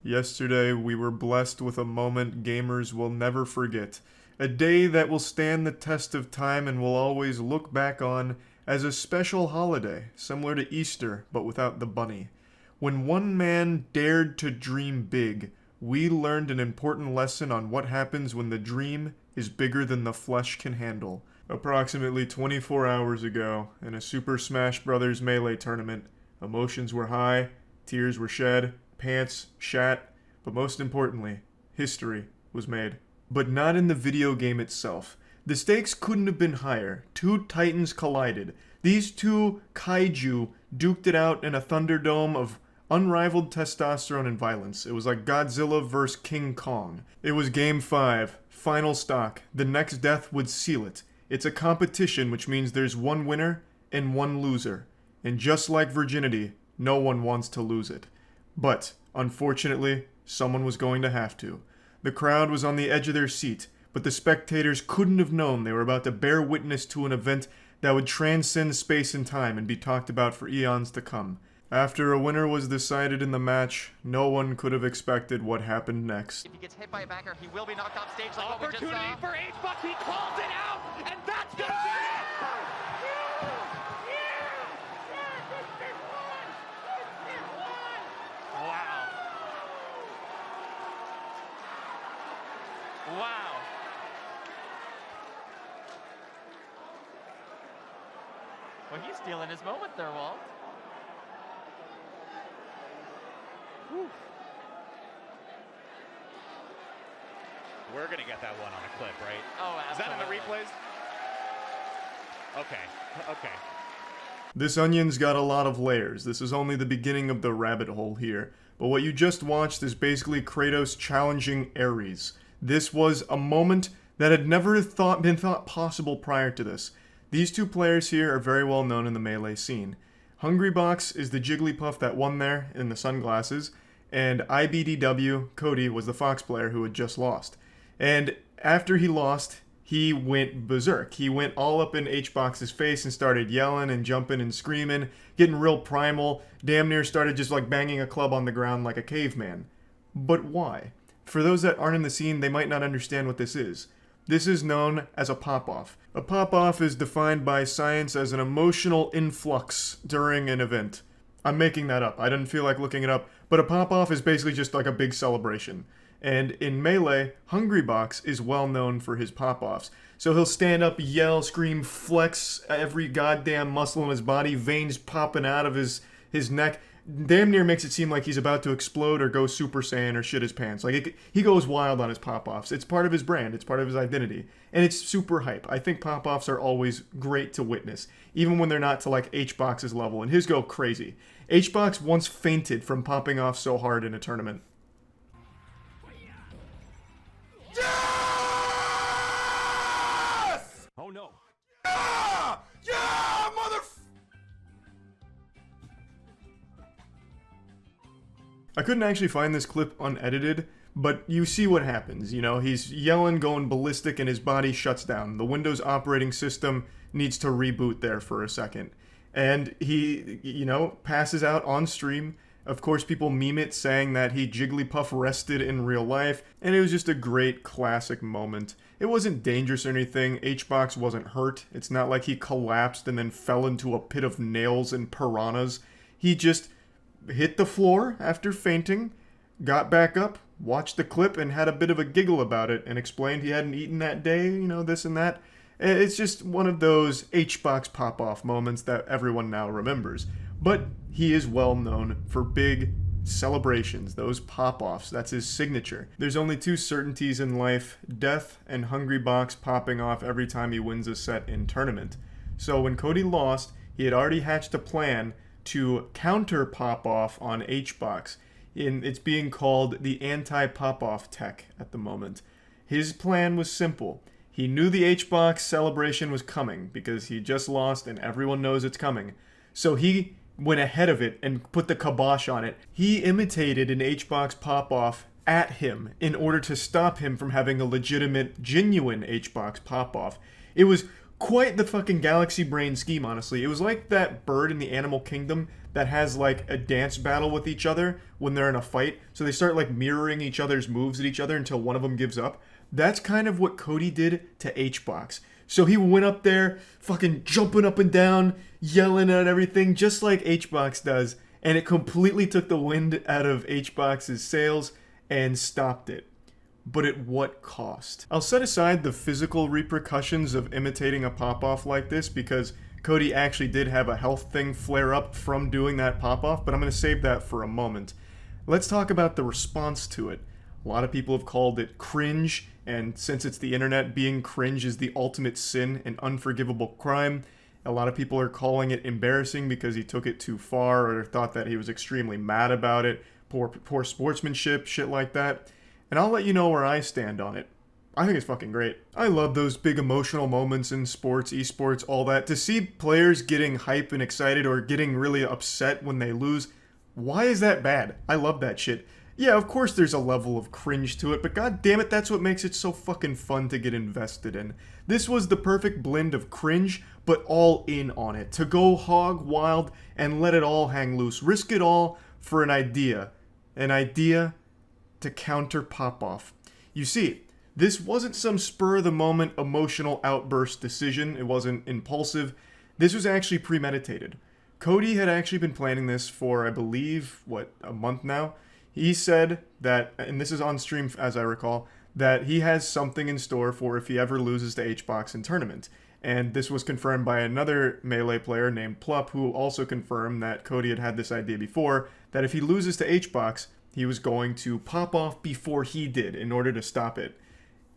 Yesterday, we were blessed with a moment gamers will never forget. A day that will stand the test of time and will always look back on as a special holiday, similar to Easter, but without the bunny. When one man dared to dream big, we learned an important lesson on what happens when the dream is bigger than the flesh can handle. Approximately 24 hours ago, in a Super Smash Bros. Melee tournament, emotions were high, tears were shed, pants shat, but most importantly, history was made. But not in the video game itself. The stakes couldn't have been higher. Two titans collided. These two kaiju duked it out in a Thunderdome of unrivaled testosterone and violence. It was like Godzilla vs. King Kong. It was Game 5, final stock. The next death would seal it. It's a competition, which means there's one winner and one loser. And just like virginity, no one wants to lose it. But, unfortunately, someone was going to have to. The crowd was on the edge of their seat, but the spectators couldn't have known they were about to bear witness to an event that would transcend space and time and be talked about for eons to come. After a winner was decided in the match, no one could have expected what happened next. If he gets hit by a backer, he will be knocked off stage like Opportunity what we just saw. for H-Bucks, he calls it out, and that's gonna be it! Wow. Wow. Well, he's stealing his moment there, Walt. Whew. We're gonna get that one on a clip, right? Oh, Is that in the absolutely. replays? Okay. This onion's got a lot of layers. This is only the beginning of the rabbit hole here. But what you just watched is basically Kratos challenging Ares. This was a moment that had never been thought possible prior to this. These two players here are very well known in the Melee scene. Hungrybox is the Jigglypuff that won there in the sunglasses, and IBDW, Cody, was the Fox player who had just lost. And after he lost, he went berserk. He went all up in HBox's face and started yelling and jumping and screaming, getting real primal, damn near started just like banging a club on the ground like a caveman. But why? For those that aren't in the scene, they might not understand what this is. This is known as a pop-off. A pop-off is defined by science as an emotional influx during an event. I'm making that up. I didn't feel like looking it up, but a pop-off is basically just like a big celebration. And in Melee, Hungrybox is well known for his pop-offs. So he'll stand up, yell, scream, flex every goddamn muscle in his body, veins popping out of his neck. Damn near makes it seem like he's about to explode or go Super Saiyan or shit his pants. He goes wild on his pop-offs. It's part of his brand. It's part of his identity. And it's super hype. I think pop-offs are always great to witness, even when they're not to like HBox's level. And his go crazy. HBox once fainted from popping off so hard in a tournament. Yes! Oh no. Yeah! Yeah, mother... I couldn't actually find this clip unedited, but you see what happens. You know, he's yelling, going ballistic, and his body shuts down. The Windows operating system needs to reboot there for a second. And he, passes out on stream. Of course, people meme it saying that he Jigglypuff rested in real life, and it was just a great classic moment. It wasn't dangerous or anything. HBox wasn't hurt. It's not like he collapsed and then fell into a pit of nails and piranhas. He just hit the floor after fainting, got back up, watched the clip, and had a bit of a giggle about it, and explained he hadn't eaten that day, this and that. It's just one of those HBox pop-off moments that everyone now remembers. But he is well known for big celebrations, those pop-offs. That's his signature. There's only two certainties in life, death and Hungrybox popping off every time he wins a set in tournament. So when Cody lost, he had already hatched a plan to counter pop-off on HBox. It's being called the anti-pop-off tech at the moment. His plan was simple. He knew the HBox celebration was coming because he just lost and everyone knows it's coming. So he went ahead of it and put the kibosh on it. He imitated an HBox pop-off at him in order to stop him from having a legitimate, genuine HBox pop-off. It was quite the fucking galaxy brain scheme, honestly. It was like that bird in the animal kingdom that has like a dance battle with each other when they're in a fight. So they start like mirroring each other's moves at each other until one of them gives up. That's kind of what Cody did to HBox. So he went up there, fucking jumping up and down, yelling at everything, just like HBox does. And it completely took the wind out of HBox's sails and stopped it. But at what cost? I'll set aside the physical repercussions of imitating a pop-off like this because Cody actually did have a health thing flare up from doing that pop-off, but I'm going to save that for a moment. Let's talk about the response to it. A lot of people have called it cringe, and since it's the internet, being cringe is the ultimate sin, an unforgivable crime. A lot of people are calling it embarrassing because he took it too far or thought that he was extremely mad about it, poor sportsmanship, shit like that. And I'll let you know where I stand on it. I think it's fucking great. I love those big emotional moments in sports, esports, all that. To see players getting hype and excited or getting really upset when they lose, why is that bad? I love that shit. Yeah, of course there's a level of cringe to it, but god damn it, that's what makes it so fucking fun to get invested in. This was the perfect blend of cringe, but all in on it. To go hog wild and let it all hang loose. Risk it all for an idea. An idea to counter pop-off. You see, this wasn't some spur-of-the-moment emotional outburst decision. It wasn't impulsive. This was actually premeditated. Cody had actually been planning this for, I believe, a month now? He said that, and this is on stream as I recall, that he has something in store for if he ever loses to HBox in tournament. And this was confirmed by another Melee player named Plup, who also confirmed that Cody had this idea before, that if he loses to HBox, he was going to pop off before he did in order to stop it.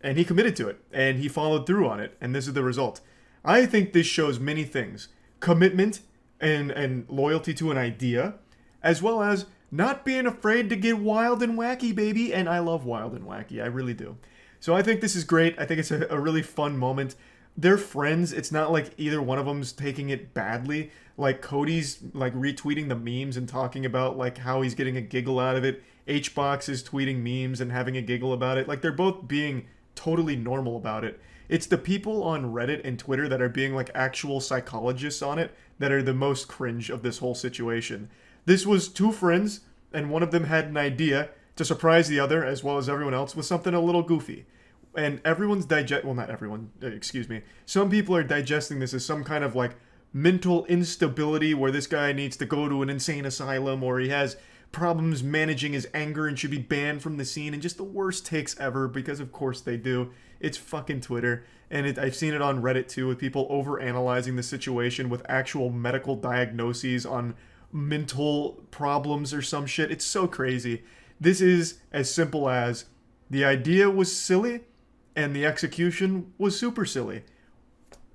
And he committed to it, and he followed through on it, and this is the result. I think this shows many things. Commitment and loyalty to an idea, as well as not being afraid to get wild and wacky, baby. And I love wild and wacky, I really do. So I think this is great. I think it's a really fun moment. They're friends. It's not like either one of them's taking it badly. Like Cody's like retweeting the memes and talking about like how he's getting a giggle out of it. HBox is tweeting memes and having a giggle about it. Like they're both being totally normal about it. It's the people on Reddit and Twitter that are being like actual psychologists on it that are the most cringe of this whole situation. This was two friends, and one of them had an idea to surprise the other, as well as everyone else, with something a little goofy. And everyone's well, not everyone, excuse me. Some people are digesting this as some kind of like mental instability where this guy needs to go to an insane asylum or he has problems managing his anger and should be banned from the scene, and just the worst takes ever, because of course they do. It's fucking Twitter, and I've seen it on Reddit too, with people overanalyzing the situation with actual medical diagnoses on mental problems or some shit. It's so crazy. This is as simple as the idea was silly and the execution was super silly.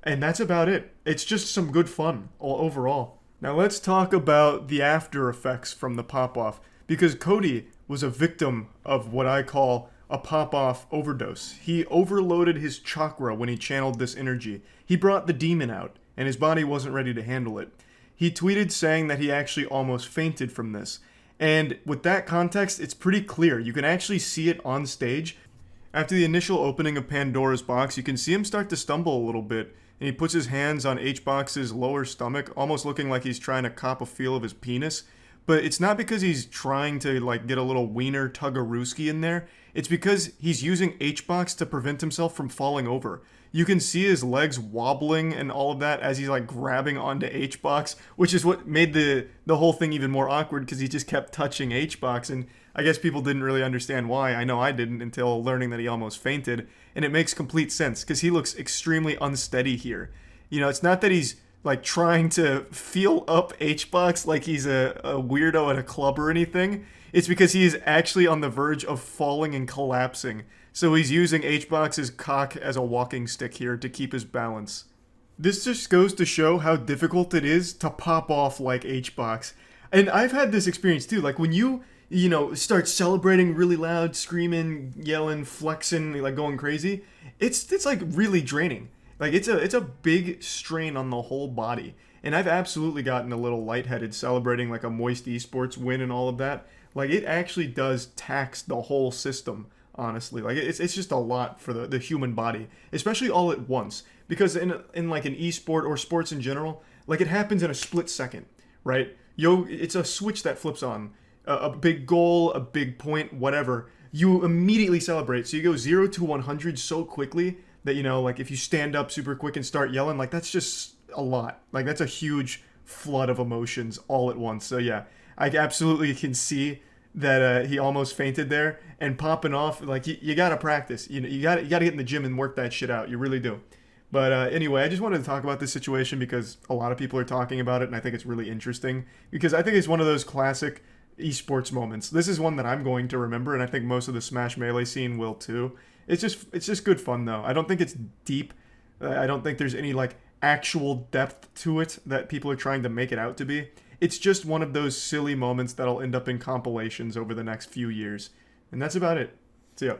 And that's about it. It's just some good fun overall. Now let's talk about the after effects from the pop-off, because Cody was a victim of what I call a pop-off overdose. He overloaded his chakra when he channeled this energy. He brought the demon out, and his body wasn't ready to handle it. He tweeted saying that he actually almost fainted from this. And with that context, it's pretty clear. You can actually see it on stage. After the initial opening of Pandora's box, you can see him start to stumble a little bit, and he puts his hands on HBox's lower stomach, almost looking like he's trying to cop a feel of his penis. But it's not because he's trying to like get a little wiener tug-a-rooski in there. It's because he's using HBox to prevent himself from falling over. You can see his legs wobbling and all of that as he's like grabbing onto HBox, which is what made the whole thing even more awkward, because he just kept touching HBox, and I guess people didn't really understand why. I know I didn't until learning that he almost fainted, and it makes complete sense because he looks extremely unsteady here. You know, it's not that he's like trying to feel up HBox like he's a weirdo at a club or anything. It's because he is actually on the verge of falling and collapsing. So he's using HBox's cock as a walking stick here to keep his balance. This just goes to show how difficult it is to pop off like HBox. And I've had this experience too. Like when you start celebrating really loud, screaming, yelling, flexing, like going crazy, it's like really draining. Like it's a big strain on the whole body. And I've absolutely gotten a little lightheaded celebrating like a Moist Esports win and all of that. Like it actually does tax the whole system, honestly. Like it's just a lot for the human body, especially all at once. because in like an esport or sports in general, like it happens in a split second, right? It's a switch that flips on. A big goal, a big point, whatever. You immediately celebrate. So you go 0 to 100 so quickly that, you know, like if you stand up super quick and start yelling, like that's just a lot. Like that's a huge flood of emotions all at once. So yeah, I absolutely can see that he almost fainted there, and popping off, like you gotta practice. You gotta get in the gym and work that shit out. You really do. But anyway, I just wanted to talk about this situation because a lot of people are talking about it, and I think it's really interesting because I think it's one of those classic esports moments. This is one that I'm going to remember, and I think most of the Smash Melee scene will too. It's just good fun though. I don't think it's deep. I don't think there's any like actual depth to it that people are trying to make it out to be. It's just one of those silly moments that'll end up in compilations over the next few years. And that's about it. See ya.